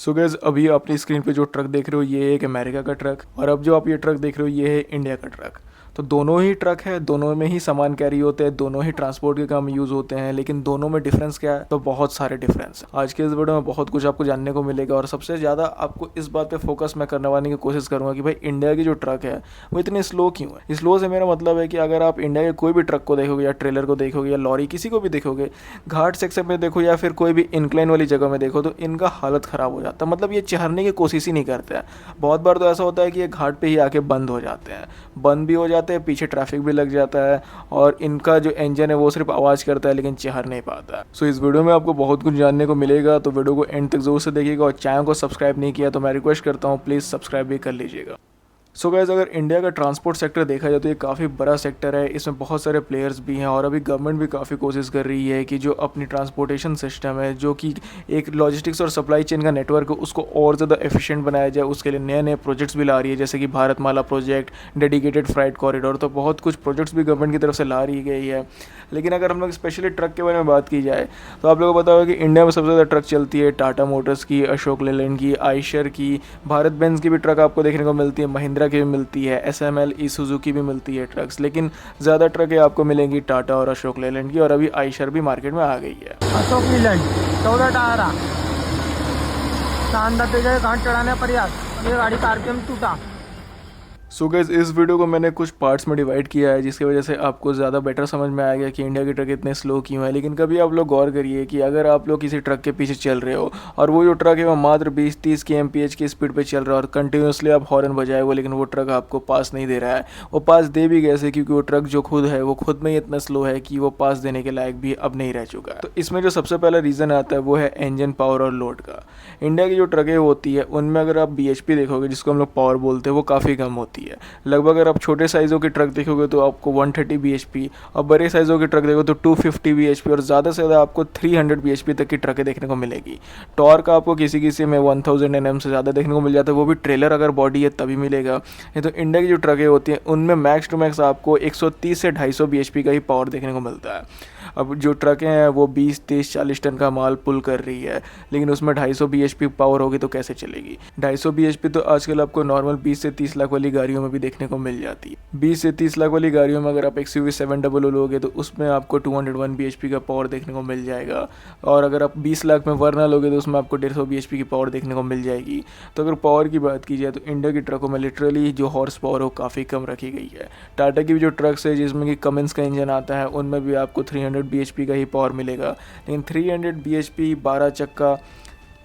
So guys, अभी अपनी screen पे जो ट्रक देख रहे हो ये एक अमेरिका का ट्रक, और अब जो आप ये ट्रक देख रहे हो ये है इंडिया का ट्रक। तो दोनों ही ट्रक है, दोनों में ही सामान कैरी होते हैं, दोनों ही ट्रांसपोर्ट के काम यूज़ होते हैं, लेकिन दोनों में डिफरेंस क्या है? तो बहुत सारे डिफरेंस। आज के इस वीडियो में बहुत कुछ आपको जानने को मिलेगा, और सबसे ज़्यादा आपको इस बात पे फोकस मैं करने की कोशिश करूँगा कि भाई इंडिया की जो ट्रक है वो इतने स्लो क्यों है। स्लो से मेरा मतलब है कि अगर आप इंडिया के कोई भी ट्रक को देखोगे या ट्रेलर को देखोगे या लॉरी किसी को भी देखोगे, घाट सेक्शन में देखो या फिर कोई भी इंक्लाइन वाली जगह में देखो, तो इनका हालत ख़राब हो जाता है। मतलब ये चढ़ने की कोशिश ही नहीं करते हैं। बहुत बार तो ऐसा होता है कि ये घाट पे ही आके बंद हो जाते हैं, बंद भी हो जाते हैं, पीछे ट्रैफिक भी लग जाता है, और इनका जो इंजन है वो सिर्फ आवाज़ करता है लेकिन चढ़ नहीं पाता है। सो इस वीडियो में आपको बहुत कुछ जानने को मिलेगा, तो वीडियो को एंड तक जरूर से देखिएगा, और चैनल को सब्सक्राइब नहीं किया तो मैं रिक्वेस्ट करता हूँ प्लीज़ सब्सक्राइब भी कर लीजिएगा। सो गाइस, अगर इंडिया का ट्रांसपोर्ट सेक्टर देखा जाए तो ये काफ़ी बड़ा सेक्टर है, इसमें बहुत सारे प्लेयर्स भी हैं, और अभी गवर्नमेंट भी काफ़ी कोशिश कर रही है कि जो अपनी ट्रांसपोर्टेशन सिस्टम है, जो कि एक लॉजिस्टिक्स और सप्लाई चेन का नेटवर्क है, उसको और ज़्यादा एफिशिएंट बनाया जाए। उसके लिए नए नए प्रोजेक्ट्स भी ला रही है, जैसे कि Bharatmala project, dedicated freight corridor, तो बहुत कुछ प्रोजेक्ट्स भी गवर्नमेंट की तरफ से ला रही गई है। लेकिन अगर हम लोग स्पेशली ट्रक के बारे में बात की जाए तो आप लोगों को पता होगा कि इंडिया में सबसे ज़्यादा ट्रक चलती है टाटा मोटर्स की, अशोक लेलैंड की, आइशर की, भारत बेंज की भी ट्रक आपको देखने को मिलती है, महिंद्रा की भी मिलती है, SML, ईसुजू की भी मिलती है ट्रक्स। लेकिन ज़्यादा ट्रकें आपको मिलेंगी टाटा और अशोक लेलैंड की, और अभी आइशर भी मार्केट में आ गई है। अशोक लीलैंड 14 टायरा शानदार तेज घाट चढ़ाने प्रयास, ये गाड़ी का RPM टूटा। सो गाइस, इस वीडियो को मैंने कुछ पार्ट्स में डिवाइड किया है, जिसकी वजह से आपको ज़्यादा बेटर समझ में आ गया कि इंडिया की ट्रक इतने स्लो क्यों है। लेकिन कभी आप लोग गौर करिए कि अगर आप लोग किसी ट्रक के पीछे चल रहे हो और वो जो ट्रक है वो मात्र 20-30 kmph की स्पीड पे चल रहा है, और कंटिन्यूसली आप हॉर्न बजाए लेकिन वो ट्रक आपको पास नहीं दे रहा है। वो पास दे भी कैसे, क्योंकि वो ट्रक जो खुद है वो खुद में ही इतना स्लो है कि वो पास देने के लायक भी अब नहीं रह चुका है। तो इसमें जो सबसे पहला रीज़न आता है वो है इंजन पावर और लोड का। इंडिया की जो ट्रकें होती है उनमें अगर आप BHP देखोगे, जिसको हम लोग पावर बोलते हैं, वो काफ़ी कम होती है। लगभग अगर आप छोटे साइज़ों की ट्रक देखोगे तो आपको 130 BHP, और बड़े साइज़ों की ट्रक देखो तो 250 BHP, और ज़्यादा से ज़्यादा आपको 300 BHP तक की ट्रकें देखने को मिलेगी। टॉर्क आपको किसी किसी में 1000 Nm से ज़्यादा देखने को मिल जाता है, वो भी ट्रेलर अगर बॉडी है तभी मिलेगा। ये तो इंडिया की जो ट्रकें होती हैं उनमें मैक्स टू मैक्स आपको 130 से 250 BHP का ही पावर देखने को मिलता है। अब जो ट्रकें हैं वो 20, 30, 40 टन का माल पुल कर रही है, लेकिन उसमें 250 BHP पावर होगी तो कैसे चलेगी। 250 BHP तो आजकल आपको नॉर्मल 20 से 30 लाख वाली गाड़ियों में भी देखने को मिल जाती है। 20 से 30 लाख वाली गाड़ियों में अगर आप XUV 700 लोगे तो उसमें आपको 201 BHP का पावर देखने को मिल जाएगा, और अगर आप 20 लाख में वरना लोगे तो उसमें आपको 150 BHP की पावर देखने को मिल जाएगी। तो अगर पावर की बात की जाए तो इंडिया की ट्रकों में लिटरली जो हॉर्स पावर है वो काफ़ी कम रखी गई है। टाटा की भी जो ट्रक्स है जिसमें कि कमिंस का इंजन आता है, उनमें भी आपको 300 BHP का ही पावर मिलेगा। लेकिन 300 BHP 12 चक्का,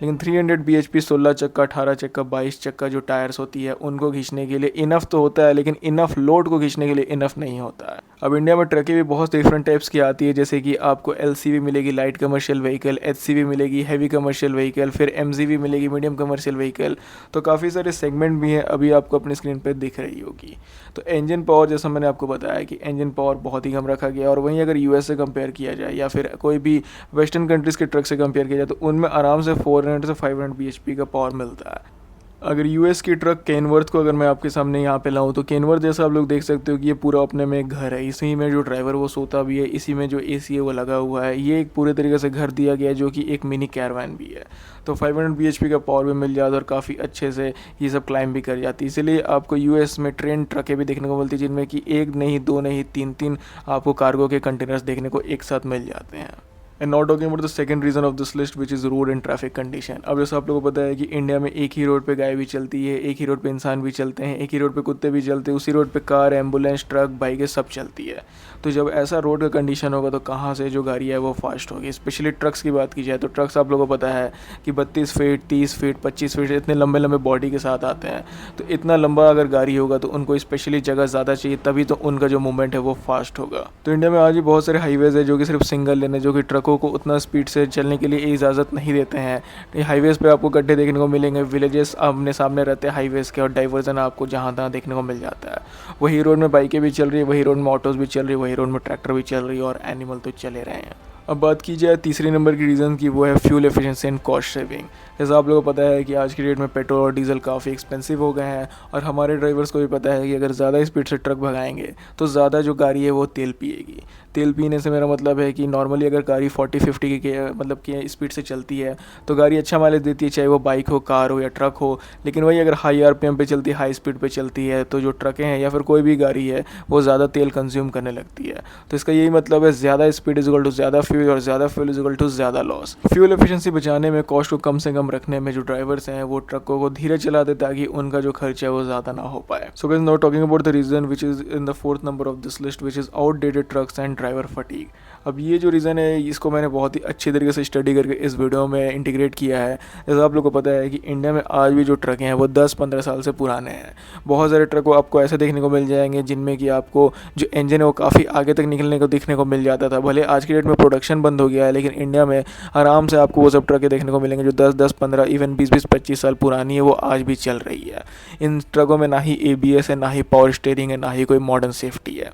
लेकिन 300 BHP 16 चक्का, 18 चक्का, 22 चक्का जो टायर्स होती है उनको खींचने के लिए इनफ तो होता है, लेकिन इनफ लोड को खींचने के लिए इनफ नहीं होता है। अब इंडिया में ट्रकें भी बहुत डिफरेंट टाइप्स की आती है, जैसे कि आपको LCV मिलेगी, लाइट कमर्शियल व्हीकल, HCV मिलेगी, हैवी कमर्शियल व्हीकल, फिर MGV मिलेगी, मीडियम कमर्शियल व्हीकल। तो काफ़ी सारे सेगमेंट भी हैं, अभी आपको अपनी स्क्रीन पर दिख रही होगी। तो इंजन पावर, जैसा मैंने आपको बताया कि इंजन पावर बहुत ही कम रखा गया, और वहीं अगर US से कंपेयर किया जाए या फिर कोई भी वेस्टर्न कंट्रीज़ के ट्रक से कंपेयर किया जाए तो उनमें आराम से 400 से 500 BHP का पावर मिलता है। अगर US की ट्रक केनवर्थ को अगर मैं आपके सामने यहाँ पे लाऊं तो केनवर्थ जैसा आप लोग देख सकते हो कि ये पूरा अपने में एक घर है, इसी में जो ड्राइवर वो सोता भी है, इसी में जो AC है वो लगा हुआ है। ये एक पूरे तरीके से घर दिया गया है जो कि एक मिनी कैरवैन भी है। तो 500 BHP का पावर भी मिल जाता है, और काफ़ी अच्छे से ये सब क्लाइंब भी कर जाती है। इसीलिए आपको US में ट्रेन ट्रकें भी देखने को मिलती है, जिनमें कि एक नहीं, दो नहीं, तीन आपको कार्गो के कंटेनर्स देखने को एक साथ मिल जाते हैं। And not talking about the second reason of this list which is road and traffic condition. अब जैसे आप लोगों को पता है कि इंडिया में एक ही रोड पे गाय भी चलती है, एक ही रोड पे इंसान भी चलते हैं, एक ही रोड पे कुत्ते भी चलते हैं, उसी रोड पे कार, एम्बुलेंस, ट्रक, बाइकें सब चलती है। तो जब ऐसा रोड का कंडीशन होगा तो कहाँ से जो गाड़ी है वो फास्ट होगी। स्पेशली ट्रक्स की बात की जाए तो ट्रक्स आप लोगों को पता है कि 32 फीट, 30 फीट, 25 फीट इतने लंबे लंबे बॉडी के साथ आते हैं। तो इतना लंबा अगर गाड़ी होगा तो उनको स्पेशली जगह ज़्यादा चाहिए, तभी तो उनका जो मूवमेंट है वो फास्ट होगा। तो इंडिया में आज भी बहुत सारे हाईवेज़ है जो कि सिर्फ सिंगल लेन है, जो कि ट्रकों को उतना स्पीड से चलने के लिए इजाज़त नहीं देते हैं। हाईवेज़ पे आपको गड्ढे देखने को मिलेंगे, विलेजेस आमने सामने रहते हैं हाईवेज़ के, और डाइवर्जन आपको जहाँ तहाँ देखने को मिल जाता है। वही रोड में बाइकें भी चल रही है, वही रोड में ऑटोज़ भी चल रही है, वही रोड में ट्रैक्टर भी चल रही है, और एनिमल तो चले रहे हैं। अब बात की जाए तीसरी नंबर की रीज़न की, वो है fuel efficiency and cost saving. जैसा आप लोगों को पता है कि आज की डेट में पेट्रोल और डीजल काफ़ी एक्सपेंसिव हो गए हैं, और हमारे ड्राइवर्स को भी पता है कि अगर ज़्यादा स्पीड से ट्रक भगाएंगे तो ज़्यादा जो गाड़ी है वो तेल पिएगी। तेल पीने से मेरा मतलब है कि नॉर्मली अगर गाड़ी 40-50 की स्पीड से चलती है तो गाड़ी अच्छा माइलेज देती है, चाहे वो बाइक हो, कार हो या ट्रक हो। लेकिन वही अगर हाई आरपीएम पे चलती है, हाई स्पीड पे चलती है, तो जो ट्रकें हैं या फिर कोई भी गाड़ी है वो ज़्यादा तेल कंज्यूम करने लगती है। तो इसका यही मतलब है ज़्यादा स्पीड इज इक्वल टू ज़्यादा फ्यूल, और ज़्यादा फ्यूल इज इक्वल टू ज़्यादा लॉस। फ्यूल एफिशिएंसी बचाने में, कॉस्ट को कम से कम रखने में जो ड्राइवर्स हैं वो ट्रकों को धीरे चला दे ताकि उनका जो खर्चा है वो ज़्यादा ना हो पाए। So guys, now talking about the reason which is in the 4th number of this list, which is outdated trucks and driver fatigue. अब ये जो रीज़न है इसको मैंने बहुत ही अच्छी तरीके से स्टडी करके इस वीडियो में इंटीग्रेट किया है। जैसा आप लोगों को पता है कि इंडिया में आज भी जो ट्रक हैं वो 10-15 साल से पुराने हैं। बहुत सारे ट्रक आपको ऐसे देखने को मिल जाएंगे जिनमें कि आपको जो इंजन है वो काफ़ी आगे तक निकलने को दिखने को मिल जाता था। भले आज की डेट में प्रोडक्शन बंद हो गया है, लेकिन इंडिया में आराम से आपको वो सब ट्रकें देखने को मिलेंगे जो 10-10, 15, इवन 20-20, 25 साल पुरानी है, वो आज भी चल रही है। इन ट्रकों में ना ही ABS है, ना ही पावर स्टीयरिंग है, ना ही कोई मॉडर्न सेफ्टी है।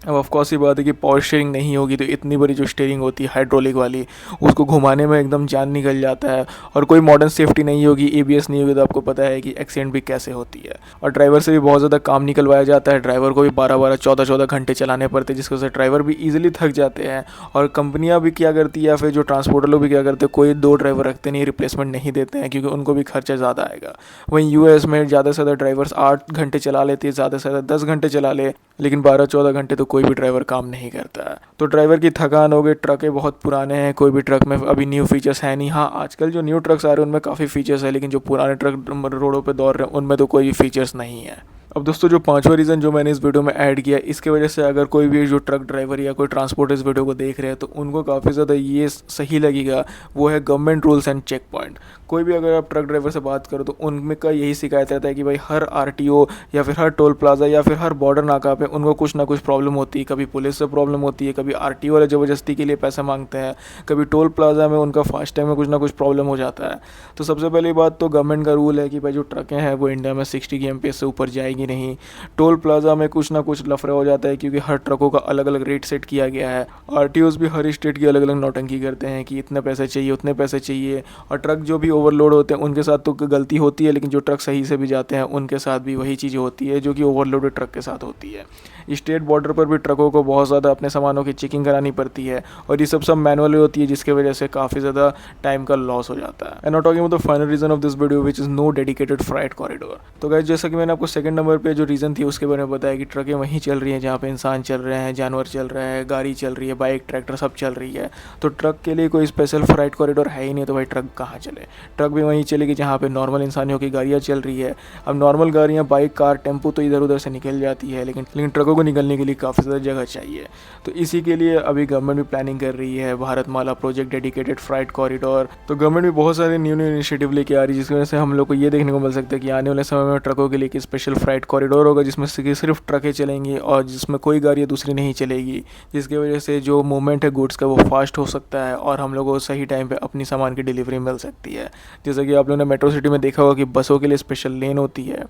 अब ऑफकोर्स ये बात है कि पावर स्टीयरिंग नहीं होगी तो इतनी बड़ी जो स्टीयरिंग होती है हाइड्रोलिक वाली, उसको घुमाने में एकदम जान निकल जाता है। और कोई मॉडर्न सेफ्टी नहीं होगी, ABS नहीं होगी, तो आपको पता है कि एक्सीडेंट भी कैसे होती है। और ड्राइवर से भी बहुत ज़्यादा काम निकलवाया जाता है। ड्राइवर को भी 12-12, 14-14 घंटे चलाने पड़ते हैं, जिसकी वजह से ड्राइवर भी ईजिली थक जाते हैं। और कंपनियाँ भी क्या करती है, या फिर जो ट्रांसपोर्टर लोग भी क्या करते हैं, कोई 2 ड्राइवर रखते नहीं, रिप्लेसमेंट नहीं देते हैं, क्योंकि उनको भी खर्चा ज़्यादा आएगा। वहीं US में ज़्यादा से ज़्यादा ड्राइवर्स 8 घंटे चला लेते हैं, ज़्यादा से ज़्यादा 10 घंटे चला ले, लेकिन 12-14 घंटे तो कोई भी ड्राइवर काम नहीं करता है। तो ड्राइवर की थकान हो गई। ट्रकें बहुत पुराने हैं, कोई भी ट्रक में अभी न्यू फीचर्स है नहीं। हाँ, आजकल जो न्यू ट्रक्स आ रहे हैं उनमें काफ़ी फीचर्स है, लेकिन जो पुराने ट्रक रोडों पे दौड़ रहे हैं उनमें तो कोई फीचर्स नहीं है। अब दोस्तों, जो 5वां रीज़न जो मैंने इस वीडियो में ऐड किया, इसके वजह से अगर कोई भी जो ट्रक ड्राइवर या कोई ट्रांसपोर्टर इस वीडियो को देख रहे हैं तो उनको काफ़ी ज़्यादा ये सही लगेगा, वो है government rules and checkpoint. कोई भी अगर आप ट्रक ड्राइवर से बात करो तो उनमें का यही शिकायत रहता है कि भाई हर RTO या फिर हर टोल प्लाजा या फिर हर बॉर्डर नाका पे उनको कुछ ना कुछ प्रॉब्लम होती है। कभी पुलिस से प्रॉब्लम होती है, कभी RTO वाले ज़बरदस्ती के लिए पैसे मांगते हैं, कभी टोल प्लाजा में उनका फास्ट टाइम में कुछ ना कुछ प्रॉब्लम हो जाता है। तो सबसे पहली बात तो गवर्नमेंट का रूल है कि भाई जो ट्रकें हैं वो इंडिया में 60 kmph से ऊपर जाएगी नहीं। टोल प्लाजा में कुछ ना कुछ लफड़ा हो जाता है, क्योंकि हर ट्रकों का अलग अलग रेट सेट किया गया है। RTOs भी हर स्टेट की अलग अलग नौटंकी करते हैं कि इतने पैसे चाहिए, उतने पैसे चाहिए। और ट्रक जो भी ओवरलोड होते हैं उनके साथ तो गलती होती है, लेकिन जो ट्रक सही से भी जाते हैं उनके साथ भी वही चीज़ें होती है जो कि ओवरलोडेड ट्रक के साथ होती है। स्टेट बॉर्डर पर भी ट्रकों को बहुत ज़्यादा अपने सामानों की चेकिंग करानी पड़ती है, और ये सब मैनुअली होती है, जिसकी वजह से काफ़ी ज़्यादा टाइम का लॉस हो जाता है। And not talking about the final reason of this video which is no dedicated freight corridor. तो गाइस, जैसा कि मैंने आपको सेकंड नंबर पे जो रीज़न थी उसके बारे में बताया कि ट्रकें वहीं चल रही हैं जहाँ पे इंसान चल रहे हैं, जानवर चल रहे हैं, गाड़ी चल रही है, बाइक, ट्रैक्टर सब चल रही है। तो ट्रक के लिए कोई स्पेशल फ्राइट कॉरिडोर है ही नहीं, तो भाई ट्रक कहाँ चले। ट्रक भी वहीं चलेगी जहाँ पे नॉर्मल इंसानियों की गाड़ियाँ चल रही है। अब नॉर्मल गाड़ियाँ, बाइक, कार, टेम्पो तो इधर उधर से निकल जाती है, लेकिन ट्रकों को निकलने के लिए काफ़ी ज़्यादा जगह चाहिए। तो इसी के लिए अभी गवर्नमेंट भी प्लानिंग कर रही है Bharatmala project, dedicated freight corridor. तो गवर्नमेंट भी बहुत सारे न्यू इनिशिएटिव लेके आ रही है, जिसकी वजह से हम लोग को ये देखने को मिल सकता है कि आने वाले समय में ट्रकों के लिए एक स्पेशल फ्राइट कॉरिडोर होगा, जिसमें सिर्फ ट्रकें चलेंगी और जिसमें कोई गाड़ियाँ दूसरी नहीं चलेगी, जिसकी वजह से जो मूवमेंट है गुड्स का वो फास्ट हो सकता है और हम लोगों को सही टाइम पे अपनी सामान की डिलीवरी मिल सकती है। जैसा कि आप लोगों ने मेट्रो सिटी में देखा होगा कि बसों के लिए स्पेशल लेन होती है,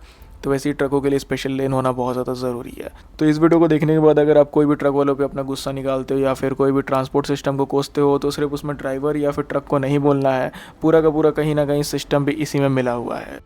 तो वैसे ही ट्रकों के लिए स्पेशल लेन होना बहुत ज़्यादा ज़रूरी है। तो इस वीडियो को देखने के बाद अगर आप कोई भी ट्रक वालों पे अपना गुस्सा निकालते हो या फिर कोई भी ट्रांसपोर्ट सिस्टम को कोसते हो, तो सिर्फ उसमें ड्राइवर या फिर ट्रक को नहीं बोलना है, पूरा का पूरा कहीं ना कहीं सिस्टम भी इसी में मिला हुआ है।